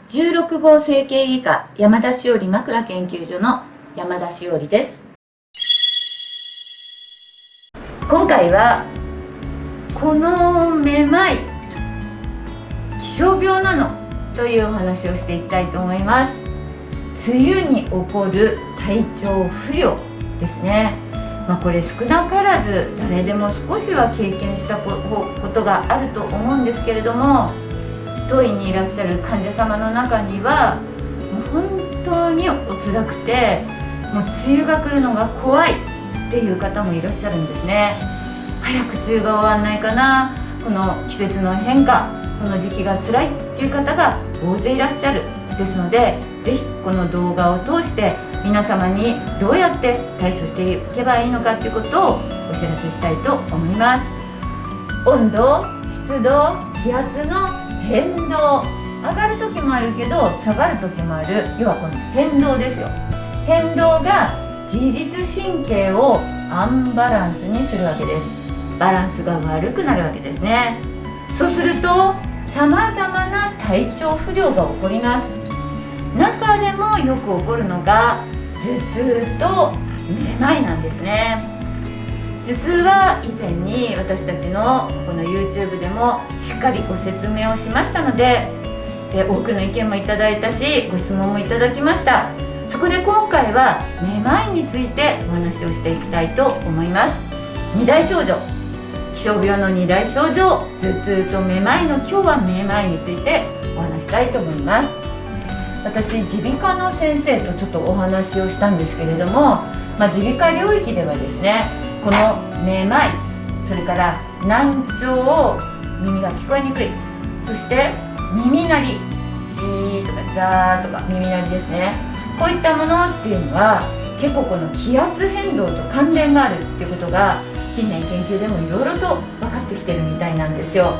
16号整形外科山田しおり枕研究所の山田しおりです。今回はこのめまい気象病なのというお話をしていきたいと思います。梅雨に起こる体調不良ですね。これ少なからず誰でも少しは経験したことがあると思うんですけれども、当院にいらっしゃる患者様の中にはもう本当にお辛くて、もう梅雨が来るのが怖いっていう方もいらっしゃるんですね。早く梅雨が終わんないかな、この季節の変化、この時期が辛いっていう方が大勢いらっしゃる。ですので、ぜひこの動画を通して皆様にどうやって対処していけばいいのかということをお知らせしたいと思います。温度、湿度、気圧の変動、上がる時もあるけど下がる時もある、要はこの変動ですよ。変動が自律神経をアンバランスにするわけです。バランスが悪くなるわけですね。そうするとさまざまな体調不良が起こります。中でもよく起こるのが頭痛とめまいなんですね。頭痛は以前に私たちのこの YouTube でもしっかりご説明をしましたので、多くの意見もいただいたしご質問もいただきました。そこで今回はめまいについてお話をしていきたいと思います。2大症状、気象病の2大症状、頭痛とめまいの今日はめまいについてお話したいと思います。私耳鼻科の先生とちょっとお話をしたんですけれども、耳鼻科領域ではですね、このめまい、それから難聴、耳が聞こえにくい、そして耳鳴り、ジーとかザーとか耳鳴りですね、こういったものっていうのは結構この気圧変動と関連があるっていうことが近年研究でもいろいろと分かってきてるみたいなんですよ。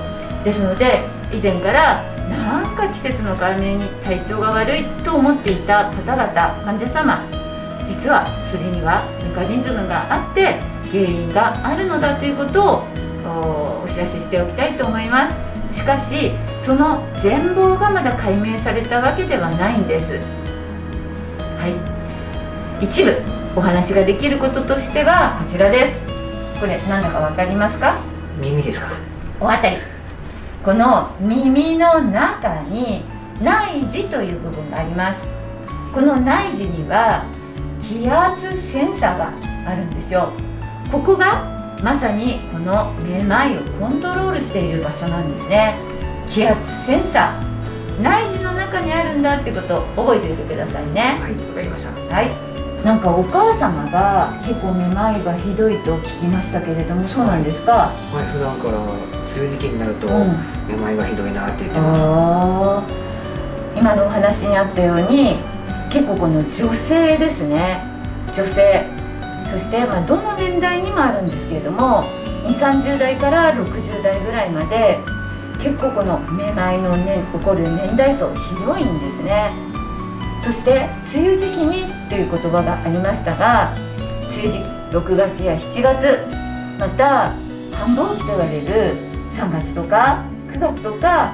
ですので以前からなんか季節の変わりに体調が悪いと思っていた方々、患者様、実はそれにはメカニズムがあって原因があるのだということをお知らせしておきたいと思います。しかしその全貌がまだ解明されたわけではないんです。はい、一部お話ができることとしてはこちらです。これ何だか分かりますか？耳ですか？おあたり。この耳の中に内耳という部分があります。この内耳には気圧センサーがあるんですよ。ここがまさにこのめまいをコントロールしている場所なんですね。気圧センサー、内耳の中にあるんだっていうことを覚えておいてくださいね。はい、わかりました。はい。なんかお母様が結構めまいがひどいと聞きましたけれども、そうなんですか？はい、普段から梅雨時期になると、めまいがひどいなって言ってます。今のお話にあったように結構この女性ですね、女性、そしてどの年代にもあるんですけれども、20、30代から60代ぐらいまで結構このめまいの、起こる年代層広いんですね。そして梅雨時期にという言葉がありましたが、梅雨時期6月や7月、また繁忙期と言われる3月とか9月とか、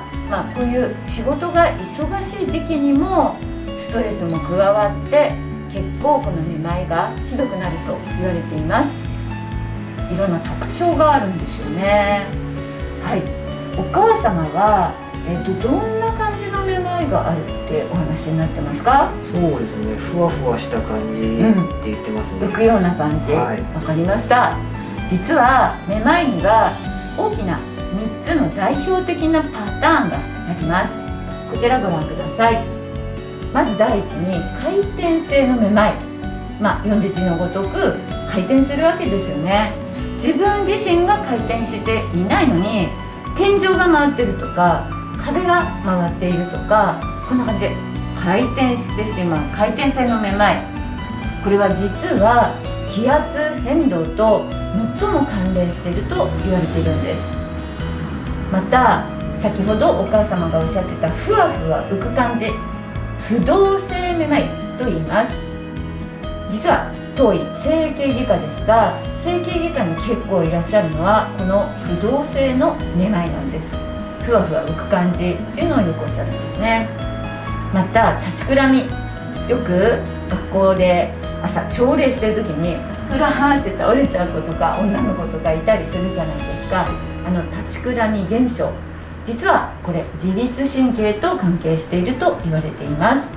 こういう仕事が忙しい時期にもストレスも加わって結構このめまいがひどくなると言われています。いろんな特徴があるんですよね。はい、お母様は、どんな感じのめまいがあるってお話になってますか？そうですね、ふわふわした感じって言ってますね。浮くような感じ、わかりました。実はめまいには大きな3つの代表的なパターンがあります。こちらご覧ください。まず第一に回転性のめまい、読んで字のごとく回転するわけですよね。自分自身が回転していないのに天井が回ってるとか壁が回っているとか、こんな感じで回転してしまう回転性のめまい、これは実は気圧変動と最も関連していると言われているんです。また先ほどお母様がおっしゃってたふわふわ浮く感じ、不動性めまいと言います。実は当院整形外科ですが、整形外科に結構いらっしゃるのはこの不動性のめまいなんです。ふわふわ浮く感じっていうのをよくおっしゃるんですね。また立ちくらみ、よく学校で朝朝礼してる時にふらーって倒れちゃう子とか女の子とかいたりするじゃないですか。立ちくらみ現象、実はこれ自律神経と関係していると言われています。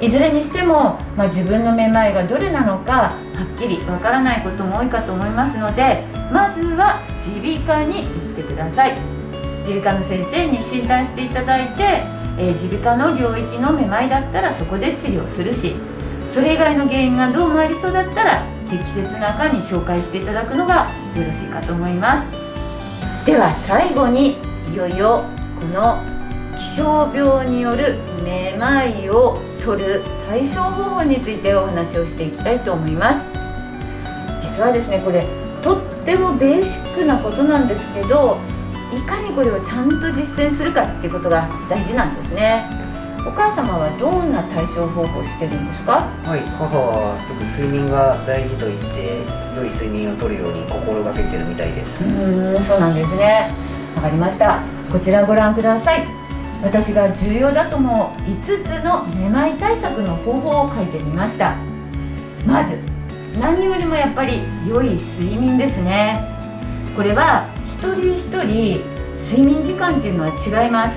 いずれにしても、自分のめまいがどれなのかはっきりわからないことも多いかと思いますので、まずは耳鼻科に行ってください。耳鼻科の先生に診断していただいて、耳鼻科の領域のめまいだったらそこで治療するし、それ以外の原因がどうもありそうだったら適切な科に紹介していただくのがよろしいかと思います。では最後にいよいよこの気象病によるめまいを取る対処方法についてお話をしていきたいと思います。実はですね、これとってもベーシックなことなんですけど、いかにこれをちゃんと実践するかっていうことが大事なんですね。お母様はどんな対処方法をしてるんですか？はい、母は特に睡眠が大事と言って良い睡眠をとるように心がけてるみたいです。そうなんですね。わかりました。こちらご覧ください。私が重要だと思う5つのめまい対策の方法を書いてみました。まず何よりもやっぱり良い睡眠ですね。これは一人一人睡眠時間っていうのは違います。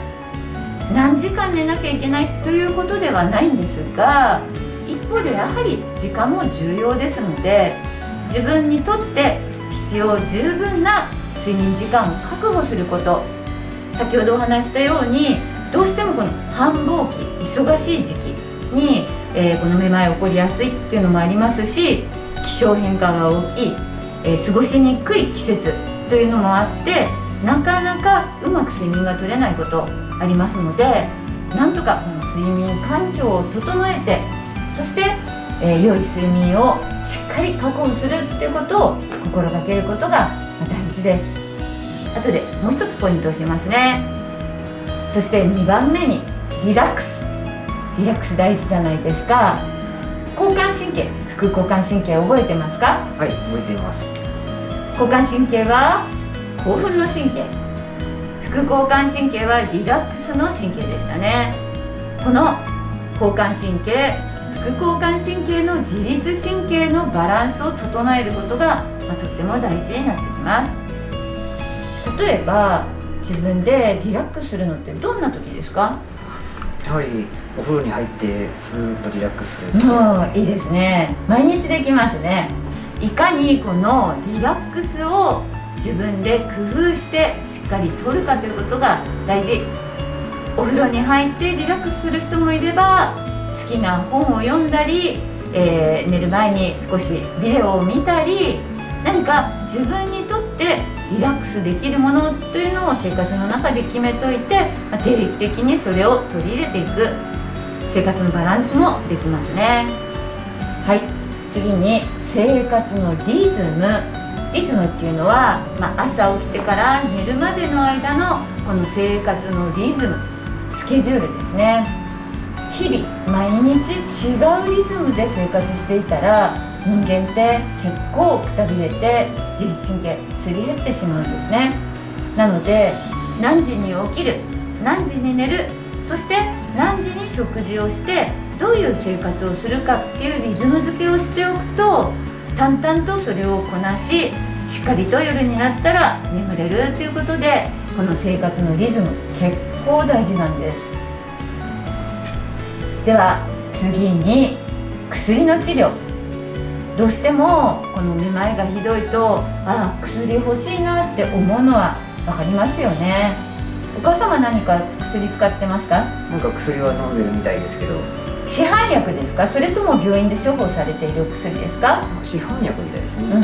何時間寝なきゃいけないということではないんですが、一方でやはり時間も重要ですので、自分にとって必要十分な睡眠時間を確保すること、先ほどお話したようにどうしてもこの繁忙期、忙しい時期に、このめまい起こりやすいっていうのもありますし、気象変化が大きい、過ごしにくい季節というのもあって、なかなかうまく睡眠が取れないことありますので、なんとかこの睡眠環境を整えて、そして、良い睡眠をしっかり確保するっていうことを心がけることが大事です。後でもう一つポイントをしますね。そして2番目にリラックス大事じゃないですか。交感神経、副交感神経覚えてますか？はい、覚えています。交感神経は興奮の神経、副交感神経はリラックスの神経でしたね。この交感神経、副交感神経の自律神経のバランスを整えることが、とっても大事になってきます。例えば自分でリラックスするのってどんな時ですか？やはりお風呂に入ってふーっとリラックスする時です。いいですね。毎日できますね。いかにこのリラックスを自分で工夫してしっかりとるかということが大事。お風呂に入ってリラックスする人もいれば、好きな本を読んだり、寝る前に少しビデオを見たり、何か自分にとってリラックスできるものというのを生活の中で決めといて、定期的にそれを取り入れていく生活のバランスもできますね。はい、次に生活のリズムっていうのは、朝起きてから寝るまでの間のこの生活のリズム、スケジュールですね。日々毎日違うリズムで生活していたら、人間って結構くたびれて自律神経すり減ってしまうんですね。なので何時に起きる、何時に寝る、そして何時に食事をしてどういう生活をするかっていうリズム付けをしておくと、淡々とそれをこなし、しっかりと夜になったら眠れるということで、この生活のリズム結構大事なんです。では次に薬の治療。どうしてもこのめまいがひどいと、薬欲しいなって思うのは分かりますよね。お母様何か薬使ってますか？なんか薬は飲んでるみたいですけど。市販薬ですか？それとも病院で処方されているお薬ですか？市販薬みたいですね。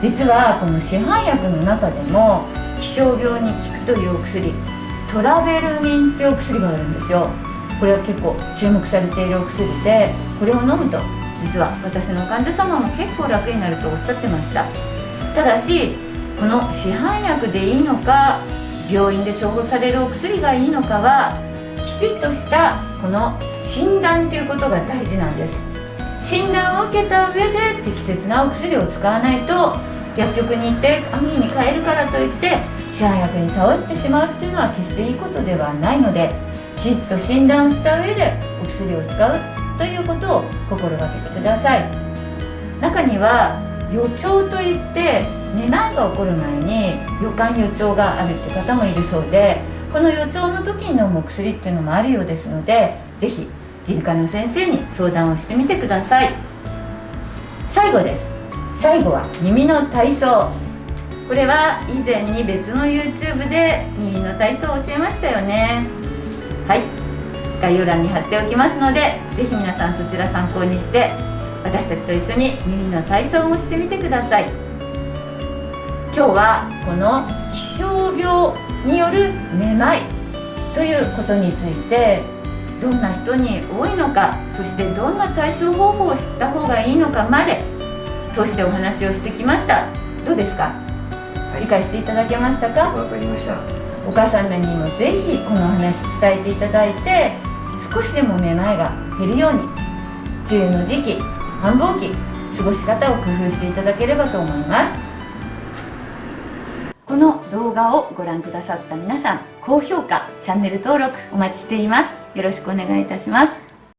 実はこの市販薬の中でも気象病に効くというお薬、トラベルミンというお薬があるんですよ。これは結構注目されているお薬で、これを飲むと実は私の患者様も結構楽になるとおっしゃってました。ただしこの市販薬でいいのか、病院で処方されるお薬がいいのかは、きちっとしたこの診断ということが大事なんです。診断を受けた上で適切なお薬を使わないと、薬局に行って安易に買えるからといって市販薬に頼ってしまうっていうのは決していいことではないので、しちっと診断した上でお薬を使うということを心がけてください。中には予兆といってめまいが起こる前に予感予兆があるって方もいるそうで、この予兆の時に飲む薬っていうのもあるようですので、ぜひ耳鼻科の先生に相談をしてみてください。最後です。最後は耳の体操。これは以前に別の YouTube で耳の体操を教えましたよね。はい、概要欄に貼っておきますので、ぜひ皆さんそちら参考にして私たちと一緒に耳の体操もしてみてください。今日はこの気象病によるめまいということについて、どんな人に多いのか、そしてどんな対処方法を知った方がいいのかまで通してお話をしてきました。どうですか？理解していただけましたか？わかりました。お母さんにもぜひこの話伝えていただいて、少しでもめまいが減るように梅雨の時期、繁忙期、過ごし方を工夫していただければと思います。この動画をご覧くださった皆さん、高評価、チャンネル登録お待ちしています。よろしくお願いいたします。